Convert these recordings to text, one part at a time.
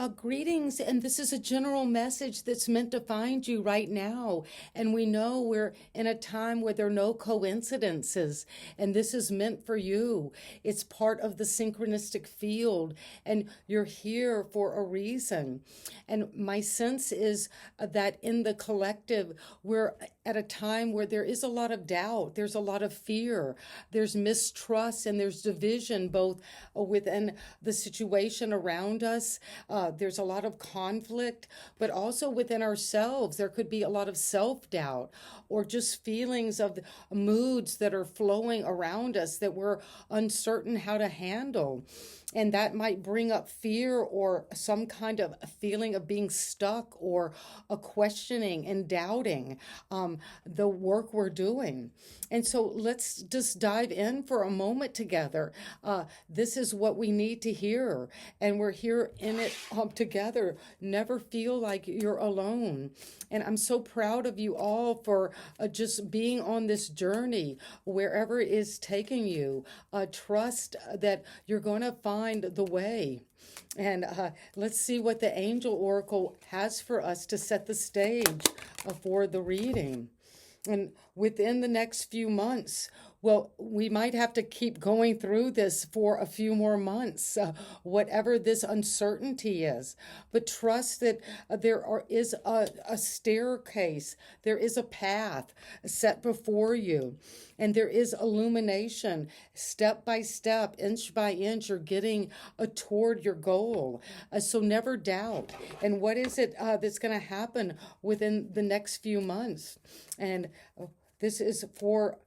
Greetings, and this is a general message that's meant to find you right now. And we know we're in a time where there are no coincidences, and this is meant for you. It's part of the synchronistic field, and you're here for a reason. And my sense is that in the collective, we're at a time where there is a lot of doubt, there's a lot of fear, there's mistrust, and there's division both within the situation around us. There's a lot of conflict, but also within ourselves. There could be a lot of self-doubt or just feelings of moods that are flowing around us that we're uncertain how to handle. And that might bring up fear or some kind of a feeling of being stuck or a questioning and doubting the work we're doing. And so let's just dive in for a moment together. This is what we need to hear, and we're here in it together. Never feel like you're alone. And I'm so proud of you all for just being on this journey, wherever it is taking you. Trust that you're going to find the way. And let's see what the angel oracle has for us to set the stage for the reading. And within the next few months, well, we might have to keep going through this for a few more months, whatever this uncertainty is. But trust that is a staircase, there is a path set before you, and there is illumination. Step by step, inch by inch, you're getting toward your goal. So never doubt. And what is it that's going to happen within the next few months? And this is for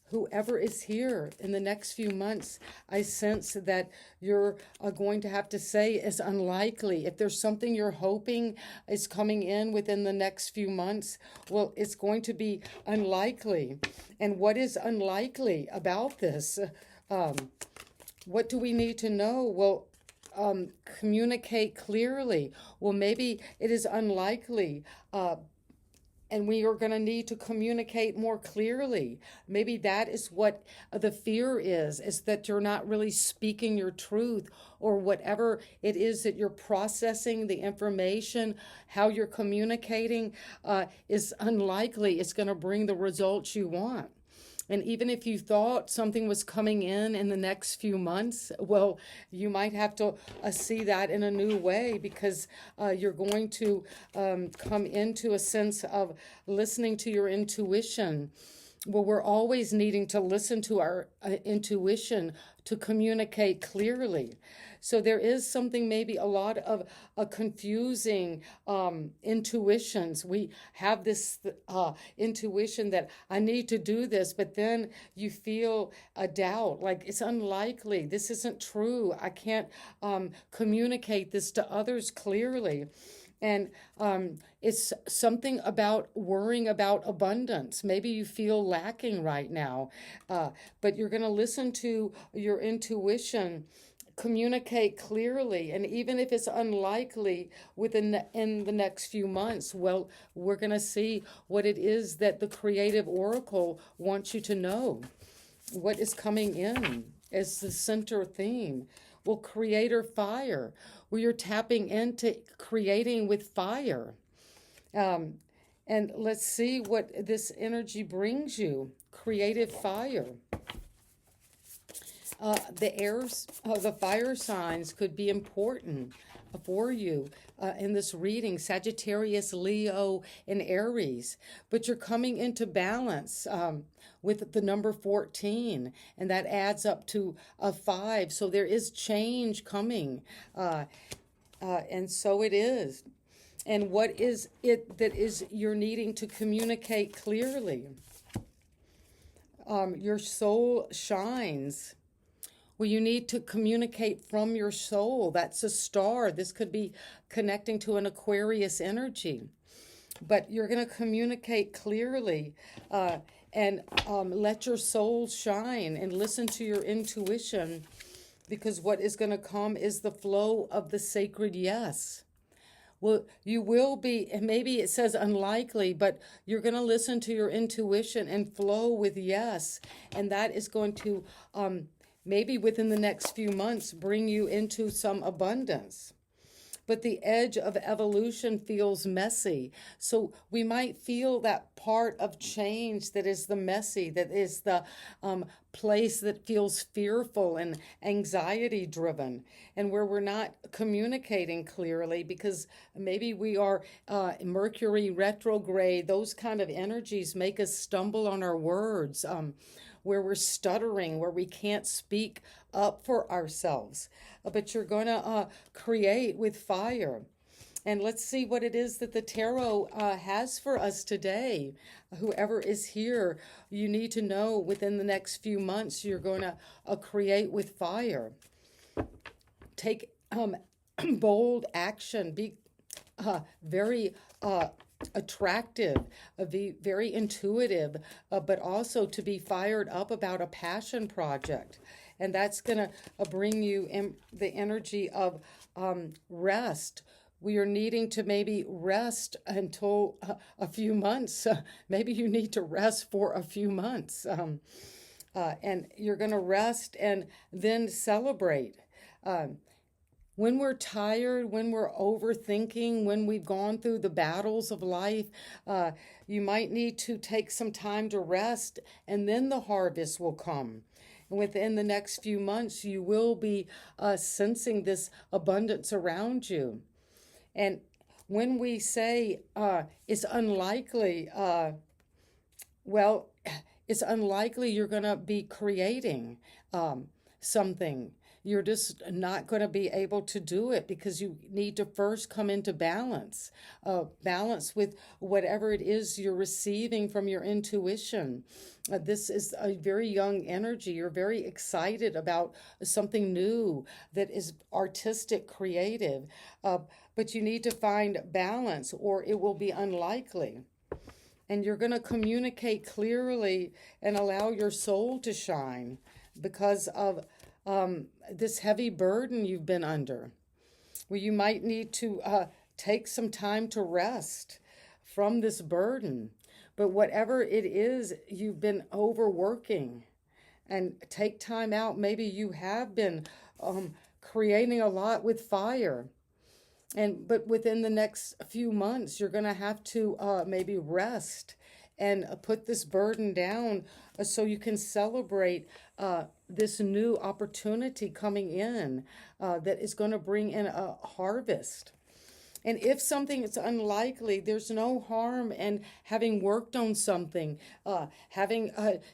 whoever is here in the next few months. I sense that you're going to have to say is unlikely. If there's something you're hoping is coming in within the next few months, well, it's going to be unlikely. And what is unlikely about this? What do we need to know? Well, communicate clearly. Well, maybe it is unlikely. And we are going to need to communicate more clearly. Maybe that is what the fear is that you're not really speaking your truth, or whatever it is that you're processing the information, how you're communicating is unlikely. It's going to bring the results you want. And even if you thought something was coming in the next few months, well, you might have to see that in a new way, because you're going to come into a sense of listening to your intuition. Well, we're always needing to listen to our intuition to communicate clearly. So there is something, maybe a lot of confusing intuitions. We have this intuition that I need to do this, but then you feel a doubt, like it's unlikely. This isn't true. I can't communicate this to others clearly. And it's something about worrying about abundance. Maybe you feel lacking right now, but you're going to listen to your intuition, communicate clearly. And even if it's unlikely in the next few months, well, we're going to see what it is that the creative oracle wants you to know. What is coming in as the center theme? Well, creator fire, where you're tapping into creating with fire. And let's see what this energy brings you. Creative fire. The fire signs could be important for you in this reading. Sagittarius, Leo, and Aries. But you're coming into balance with the number 14, and that adds up to a 5. So there is change coming, and so it is. And what is it that is you're needing to communicate clearly? Your soul shines. Well, you need to communicate from your soul. That's a star. This could be connecting to an Aquarius energy. But you're going to communicate clearly and let your soul shine and listen to your intuition, because what is going to come is the flow of the sacred yes. Well, you will be, and maybe it says unlikely, but you're going to listen to your intuition and flow with yes. And that is going to maybe within the next few months bring you into some abundance. but the edge of evolution feels messy. So we might feel that part of change that is the messy, that is the place that feels fearful and anxiety driven, and where we're not communicating clearly because maybe we are Mercury retrograde. Those kind of energies make us stumble on our words, where we're stuttering, where we can't speak up for ourselves. But you're going to create with fire. And let's see what it is that the tarot has for us today. Whoever is here, you need to know within the next few months you're going to create with fire. Take bold action. Be very attractive, be very intuitive, but also to be fired up about a passion project. And that's going to bring you in the energy of rest. We are needing to maybe rest until a few months. Maybe you need to rest for a few months. And you're going to rest and then celebrate. When we're tired, when we're overthinking, when we've gone through the battles of life, you might need to take some time to rest, and then the harvest will come. And within the next few months, you will be sensing this abundance around you. And when we say it's unlikely, well, it's unlikely you're going to be creating something. You're just not going to be able to do it because you need to first come into balance, balance with whatever it is you're receiving from your intuition. This is a very young energy. You're very excited about something new that is artistic, creative, but you need to find balance or it will be unlikely. And you're going to communicate clearly and allow your soul to shine because of this heavy burden you've been under, where you might need to take some time to rest from this burden. But whatever it is, you've been overworking, and take time out. Maybe you have been creating a lot with fire. But within the next few months, you're going to have to maybe rest and put this burden down so you can celebrate this new opportunity coming in that is going to bring in a harvest. And if something is unlikely, there's no harm in having worked on something, having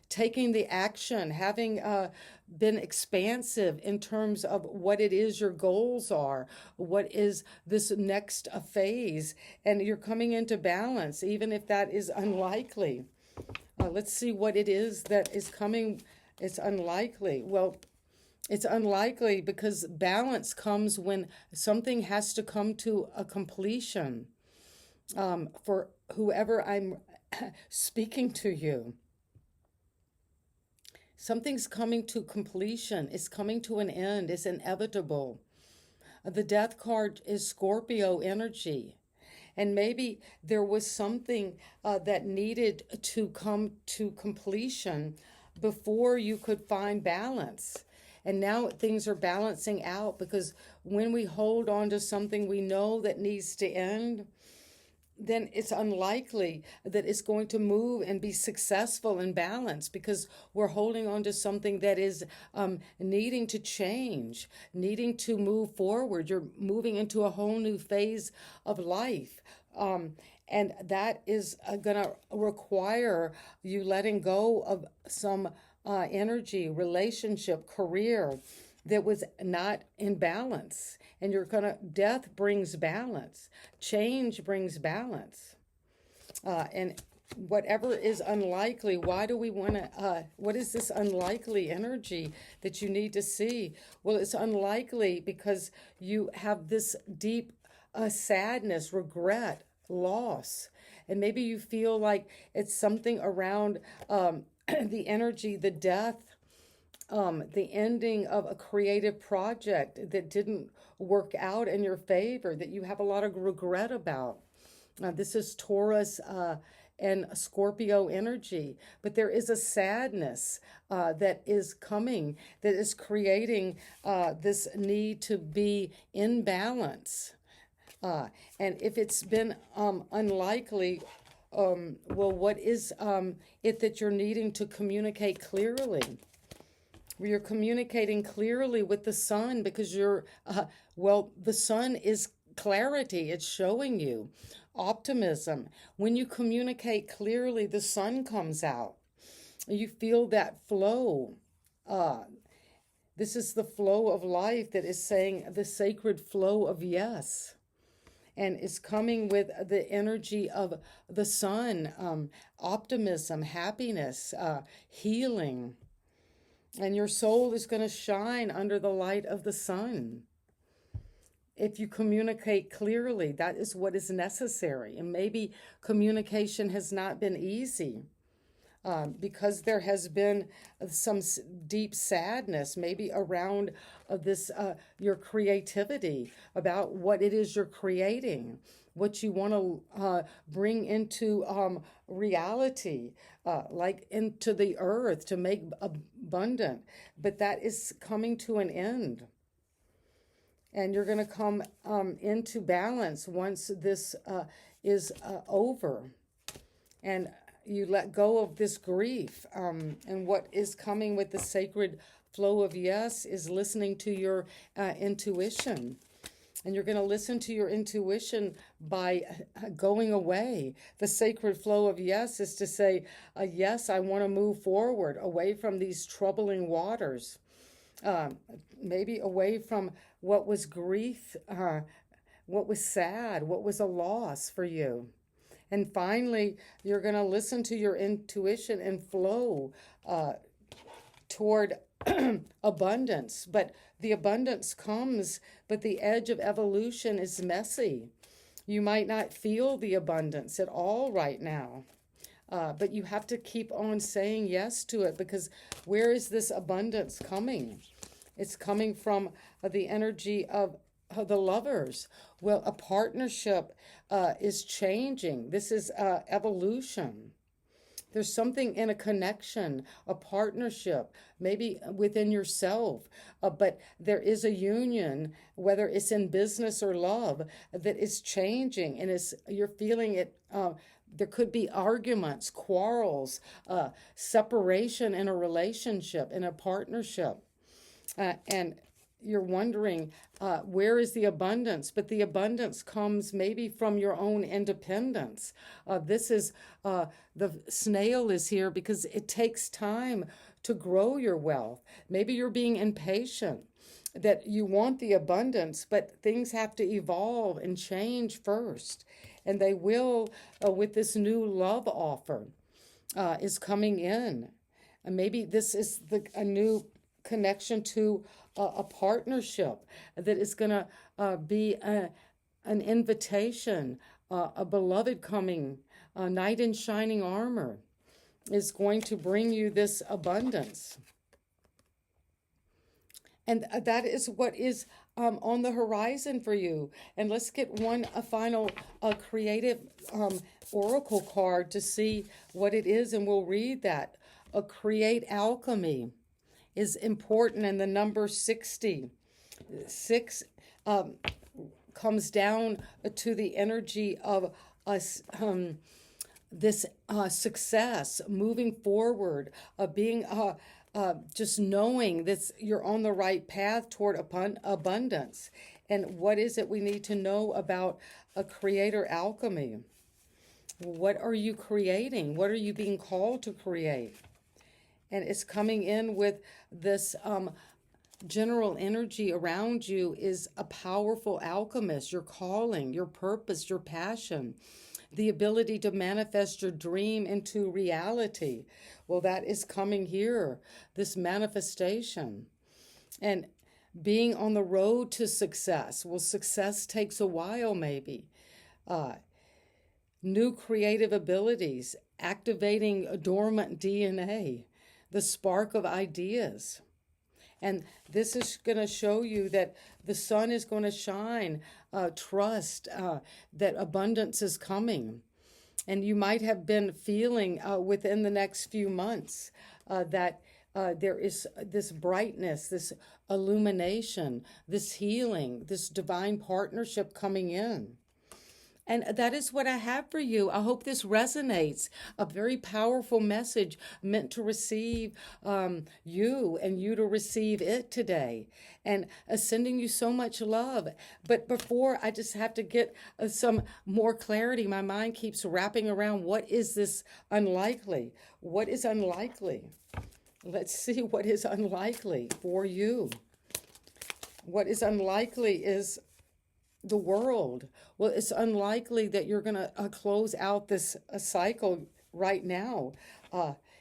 taken the action, having been expansive in terms of what it is your goals are, what is this next phase, and you're coming into balance, even if that is unlikely. Let's see what it is that is coming. It's unlikely. Well, it's unlikely because balance comes when something has to come to a completion. For whoever I'm speaking to you, something's coming to completion. It's coming to an end. It's inevitable. The death card is Scorpio energy. And maybe there was something that needed to come to completion before you could find balance. And now things are balancing out because when we hold on to something we know that needs to end, then it's unlikely that it's going to move and be successful and balanced because we're holding on to something that is needing to change, needing to move forward. You're moving into a whole new phase of life. And that is going to require you letting go of some energy, relationship, career that was not in balance. And death brings balance. Change brings balance. And whatever is unlikely, why do we want to, what is this unlikely energy that you need to see? Well, it's unlikely because you have this deep sadness, regret, loss. And maybe you feel like it's something around the energy, the death, the ending of a creative project that didn't work out in your favor, that you have a lot of regret about. This is Taurus and Scorpio energy, but there is a sadness that is coming, that is creating this need to be in balance. And if it's been unlikely, well, what is it that you're needing to communicate clearly? You're communicating clearly with the sun because well, the sun is clarity. It's showing you optimism. When you communicate clearly, the sun comes out. You feel that flow. Uh, this is the flow of life that is saying the sacred flow of yes. And it's coming with the energy of the sun, optimism, happiness, healing. And your soul is going to shine under the light of the sun. If you communicate clearly, that is what is necessary. And maybe communication has not been easy. Because there has been some deep sadness, maybe around this your creativity, about what it is you're creating, what you want to bring into reality, like into the earth to make abundant. But that is coming to an end. And you're going to come into balance once this is over. And you let go of this grief. And what is coming with the sacred flow of yes is listening to your intuition. And you're going to listen to your intuition by going away. The sacred flow of yes is to say, yes, I want to move forward away from these troubling waters. Maybe away from what was grief, what was sad, what was a loss for you. And finally, you're going to listen to your intuition and flow toward abundance. But the abundance comes, but the edge of evolution is messy. You might not feel the abundance at all right now. But you have to keep on saying yes to it, because where is this abundance coming? It's coming from the energy of the lovers. Well, a partnership is changing. This is evolution. There's something in a connection, a partnership, maybe within yourself, but there is a union, whether it's in business or love, that is changing, and you're feeling it. There could be arguments, quarrels, separation in a relationship, in a partnership, and you're wondering, where is the abundance? But the abundance comes maybe from your own independence. This is, the snail is here because it takes time to grow your wealth. Maybe you're being impatient, that you want the abundance, but things have to evolve and change first. And they will, with this new love offer is coming in. And maybe this is a new connection to a partnership that is going to be an invitation, a beloved coming, a knight in shining armor is going to bring you this abundance. And that is what is on the horizon for you. And let's get a final creative oracle card to see what it is, and we'll read that. Create alchemy is important, and the number 60. 6 comes down to the energy of us, this success, moving forward, being just knowing that you're on the right path toward abundance. And what is it we need to know about a creator alchemy? What are you creating? What are you being called to create? And it's coming in with this general energy around you is a powerful alchemist, your calling, your purpose, your passion, the ability to manifest your dream into reality. Well, that is coming here, this manifestation. And being on the road to success. Well, success takes a while, maybe. New creative abilities, activating a dormant DNA, the spark of ideas. And this is going to show you that the sun is going to shine. Trust that abundance is coming. And you might have been feeling within the next few months that there is this brightness, this illumination, this healing, this divine partnership coming in. And that is what I have for you. I hope this resonates. A very powerful message meant to receive you and you to receive it today. And sending you so much love. But before, I just have to get some more clarity. My mind keeps wrapping around, what is this unlikely? What is unlikely? Let's see what is unlikely for you. What is unlikely is the world. Well, it's unlikely that you're going to close out this cycle right now.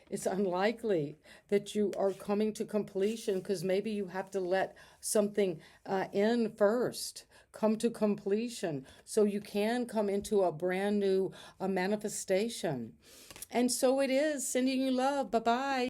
It's unlikely that you are coming to completion because maybe you have to let something in first, come to completion, so you can come into a brand new manifestation. And so it is. Sending you love. Bye-bye.